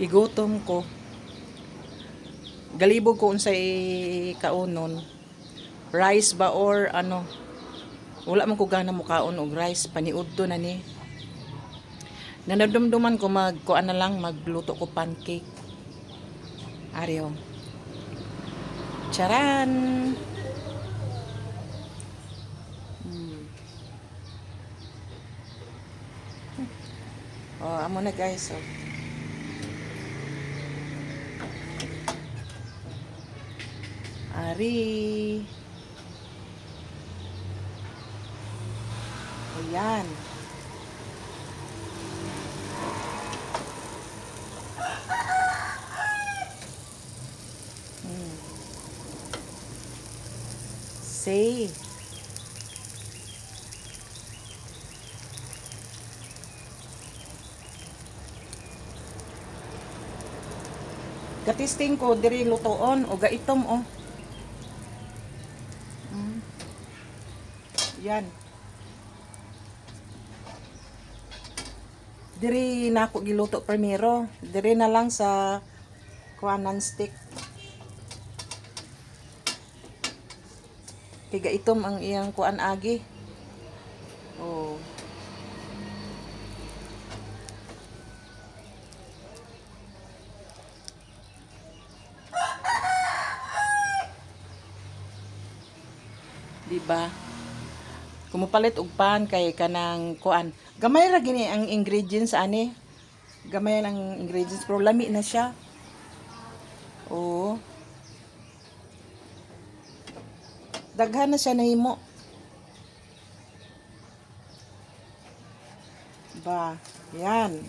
Igutom ko. Galibog ko unsay kaunon. Rice ba or ano? Wala man ko gana mo kaon og rice, paniudto na ni. Nanadumduman ko magkuan na lang, magluto ko pancake. Ariyo. Charan! Oh, amo na guys. Oh. Ari. Ayan. Say. Gatisting ko diri lutoon o gaitom oh. Yan. Diri na ako giluto primero. Diri na lang sa kuanan stick. Kaya gaitom ang iyang kuan agi. Oh. Diba? Kumupalit og pan kay kanang kuan. Gamay ra gini ang ingredients ani. Gamay ang ingredients pero lami na siya. Oo. Daghan na siya nahimo. Ba, yan.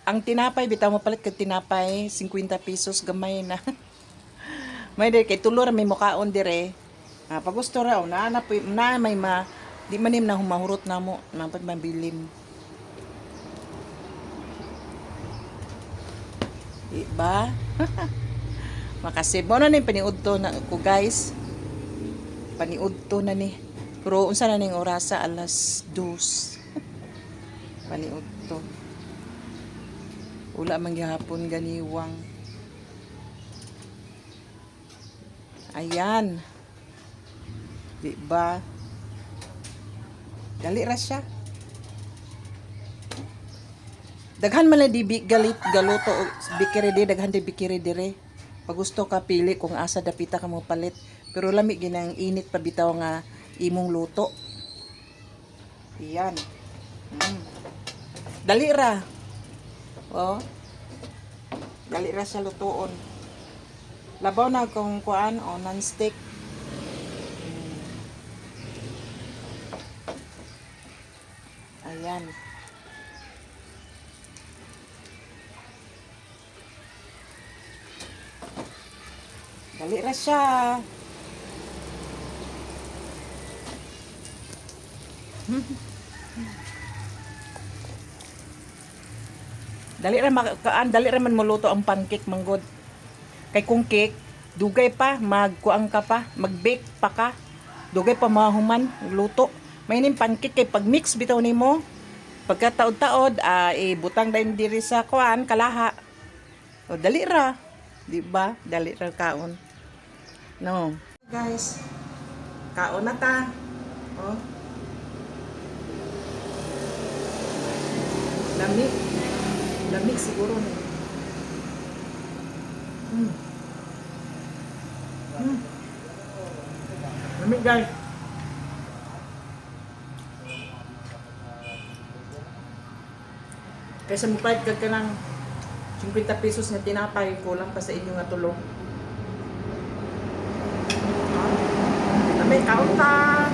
Ang tinapay bitaw mo palit kag tinapay 50 pesos gamay na. May dire kay tulo ra may mukaon dire. Pag gusto raw na may di manim na humahurot na mo napad mabilim. Diba? Makasib mo na ni paniudto na ko guys. Paniudto na ni. Pero unsa na ning orasa alas 2. Paniudto. Wala man gihapon ganiwang. Ayan. Diba? Dali ra siya. Daghan man di galuto bikiri di daghan di bikiri dire. Pag gusto ka pili kung asa dapita ka mo palit. Pero lami ginang init pa bitaw nga imong luto. Iyan. Dali ra. Oh. Dali ra siya lutoon. Labaw na kung kuan o non-stick. Ayan. Dali ra siya. Dali ra man muluto ang pancake manggod. Kay kung cake, dugay pa magkuang ka pa, mag-bake pa ka. Dugay pa mahuman luto. May ning pancake kay pag mix bitaw nimo, pagkataod-taod butang dayon diri sa kuan kalaha. O dali ra, di ba? Dali ra kaon. No. Guys, kaon na ta. Oh. Lamig siguro na. Lamig guys. Kaysa mo pahit ka ng 50 pesos na tinapay, kulang pa sa inyo nga tulong. Lamig, kaon ta.